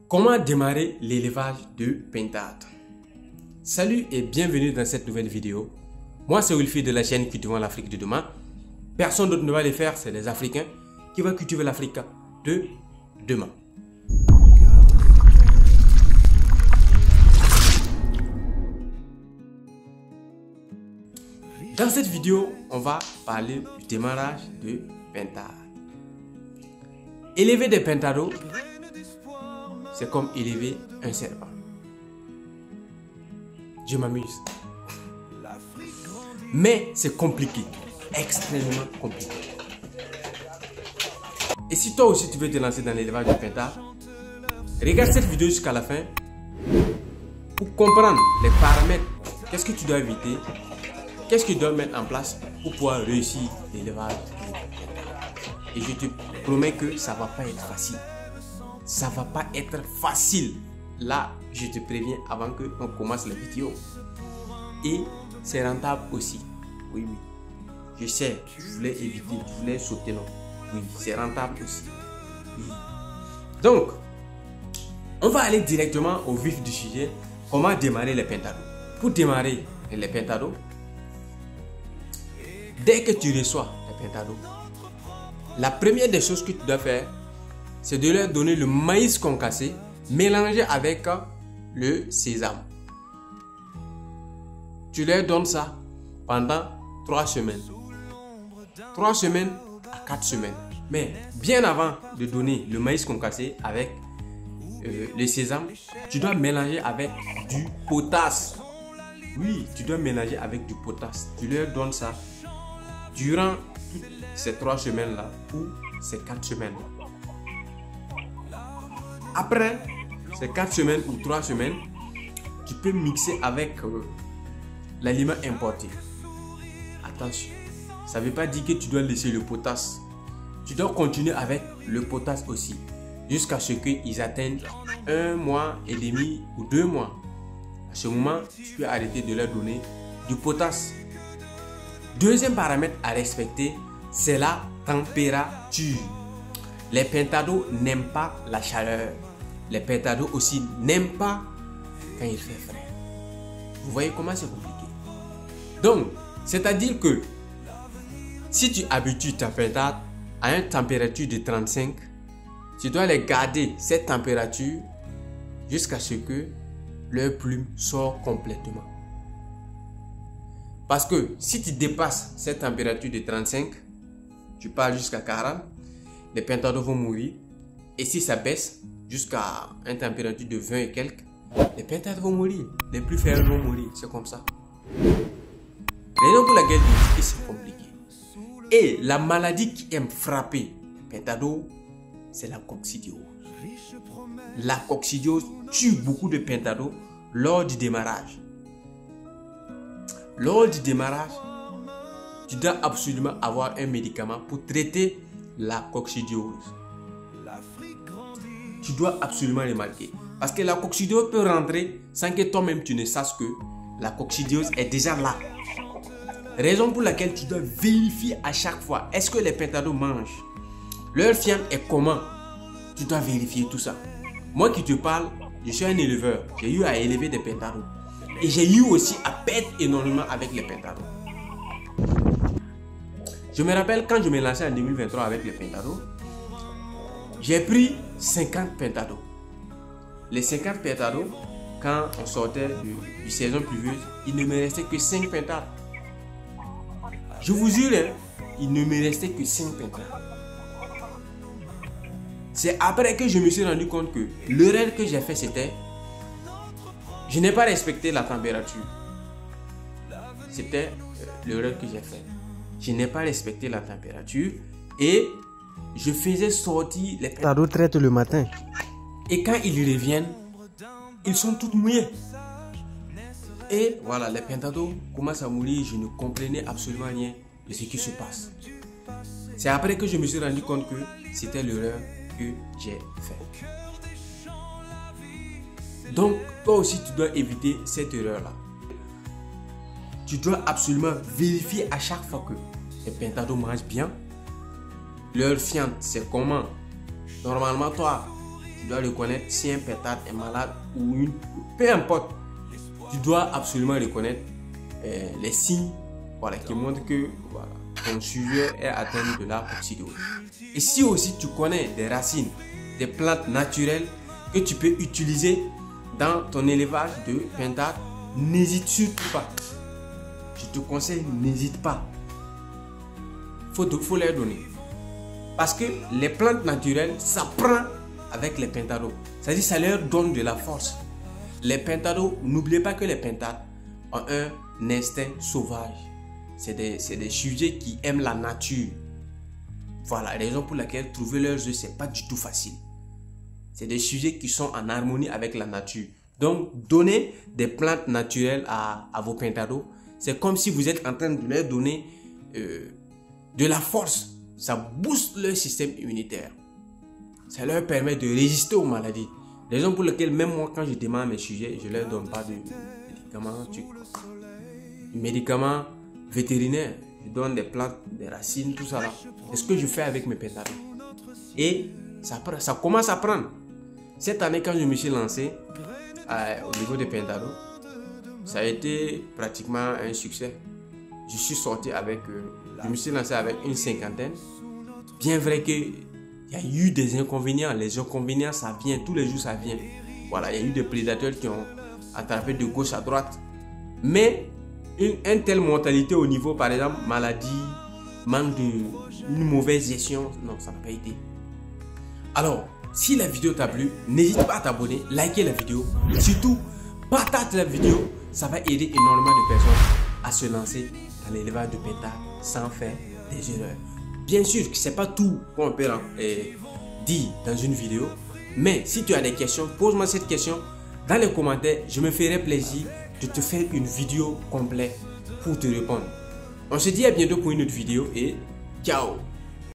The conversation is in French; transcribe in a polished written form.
Comment démarrer l'élevage de pintades? Salut et bienvenue dans cette nouvelle vidéo. Moi c'est Wilfried de la chaîne Cultivons l'Afrique de demain. Personne d'autre ne va le faire, c'est les Africains qui vont cultiver l'Afrique de demain. Dans cette vidéo, on va parler du démarrage de pintades. Élever des pentados, c'est comme élever un serpent. Je m'amuse. Mais c'est compliqué, extrêmement compliqué. Et si toi aussi tu veux te lancer dans l'élevage de pintades, regarde cette vidéo jusqu'à la fin pour comprendre les paramètres. Qu'est-ce que tu dois éviter? Qu'est-ce que tu dois mettre en place pour pouvoir réussir l'élevage de pintades? Et je te promets que ça ne va pas être facile. Ça ne va pas être facile. Là, je te préviens avant qu'on commence la vidéo. Et c'est rentable aussi. Oui, oui. Je sais, je voulais éviter, je voulais sauter non. Oui, c'est rentable aussi. Oui. Donc, on va aller directement au vif du sujet. Comment démarrer les pentados? Pour démarrer les pentados, dès que tu reçois les pentados, la première des choses que tu dois faire, c'est de leur donner le maïs concassé mélangé avec le sésame. Tu leur donnes ça pendant 3 semaines. 3 semaines à 4 semaines. Mais bien avant de donner le maïs concassé avec le sésame, tu dois mélanger avec du potasse. Oui, tu dois mélanger avec du potasse. Tu leur donnes ça durant ces 3 semaines-là ou ces 4 semaines-là. Après ces 4 semaines ou 3 semaines, tu peux mixer avec l'aliment importé. Attention, ça ne veut pas dire que tu dois laisser le potasse. Tu dois continuer avec le potasse aussi, jusqu'à ce qu'ils atteignent 1 mois et demi ou 2 mois. À ce moment, tu peux arrêter de leur donner du potasse. Deuxième paramètre à respecter, c'est la température. Les pentados n'aiment pas la chaleur. Les pentados aussi n'aiment pas quand il fait frais. Vous voyez comment c'est compliqué. Donc, c'est-à-dire que si tu habitues ta pintade à une température de 35, tu dois les garder cette température jusqu'à ce que leur plume sorte complètement. Parce que si tu dépasses cette température de 35, tu pars jusqu'à 40, les pentados vont mourir. Et si ça baisse jusqu'à une température de 20 et quelques, les pintades vont mourir. Les plus faibles vont mourir. C'est comme ça. Raison pour laquelle je dis que c'est compliqué. Et la maladie qui aime frapper les pentados, c'est la coccidiose. La coccidiose tue beaucoup de pentados lors du démarrage. Lors du démarrage, tu dois absolument avoir un médicament pour traiter la coccidiose. Tu dois absolument le marquer. Parce que la coccidiose peut rentrer sans que toi-même tu ne saches que la coccidiose est déjà là. Raison pour laquelle tu dois vérifier à chaque fois. Est-ce que les pentados mangent? Leur fiente est comment? Tu dois vérifier tout ça. Moi qui te parle, je suis un éleveur. J'ai eu à élever des pentados. Et j'ai eu aussi à perdre énormément avec les pentados. Je me rappelle quand je me lançais en 2023 avec les pentados, j'ai pris 50 pentados. Les 50 pentados, quand on sortait du saison pluvieuse, il ne me restait que 5 pentados. Je vous jure, il ne me restait que 5 pentados. C'est après que je me suis rendu compte que l'erreur que j'ai fait, c'était je n'ai pas respecté la température. C'était l'erreur que j'ai faite. Je n'ai pas respecté la température et je faisais sortir les pentados traites le matin. Et quand ils reviennent, ils sont tous mouillés. Et voilà, les pentados commencent à mourir. Je ne comprenais absolument rien de ce qui se passe. C'est après que je me suis rendu compte que c'était l'erreur que j'ai faite. Donc, toi aussi, tu dois éviter cette erreur-là. Tu dois absolument vérifier à chaque fois que les pentados mangent bien. Leur fiente, c'est comment? Normalement, toi, Tu dois reconnaître si un pentade est malade ou une... Peu importe. Tu dois absolument reconnaître les signes, voilà, qui montrent que voilà, ton sujet est atteint de la coccidiote. Et si aussi tu connais des racines, des plantes naturelles que tu peux utiliser dans ton élevage de pentade, n'hésite surtout pas. Je te conseille, n'hésite pas. Faut leur donner. Parce que les plantes naturelles, ça prend avec les pentados. C'est-à-dire ça leur donne de la force. Les pentados, n'oubliez pas que les pentades ont un instinct sauvage. C'est des sujets qui aiment la nature. Voilà, raison pour laquelle trouver leurs œufs, c'est pas du tout facile. C'est des sujets qui sont en harmonie avec la nature. Donc, donner des plantes naturelles à vos pentados, c'est comme si vous êtes en train de leur donner de la force. Ça booste leur système immunitaire. Ça leur permet de résister aux maladies. Raison pour laquelle même moi, quand je demande mes sujets, je ne leur donne pas de médicaments vétérinaires. Je donne des plantes, des racines, tout ça là. C'est ce que je fais avec mes pentados. Et ça commence à prendre. Cette année, quand je me suis lancé au niveau des pentados, ça a été pratiquement un succès. Je suis sorti avec, je me suis lancé avec une cinquantaine. Bien vrai qu'il y a eu des inconvénients. Les inconvénients, ça vient, tous les jours ça vient. Voilà, il y a eu des prédateurs qui ont attrapé de gauche à droite. Mais une telle mortalité au niveau, par exemple, maladie, manque d'une mauvaise gestion, non, ça n'a pas été. Alors, si la vidéo t'a plu, n'hésite pas à t'abonner, liker la vidéo. Surtout, partage la vidéo. Ça va aider énormément de personnes à se lancer dans l'élevage de pentades sans faire des erreurs. Bien sûr que ce n'est pas tout qu'on peut dire dans une vidéo. Mais si tu as des questions, pose-moi cette question dans les commentaires. Je me ferai plaisir de te faire une vidéo complète pour te répondre. On se dit à bientôt pour une autre vidéo et ciao!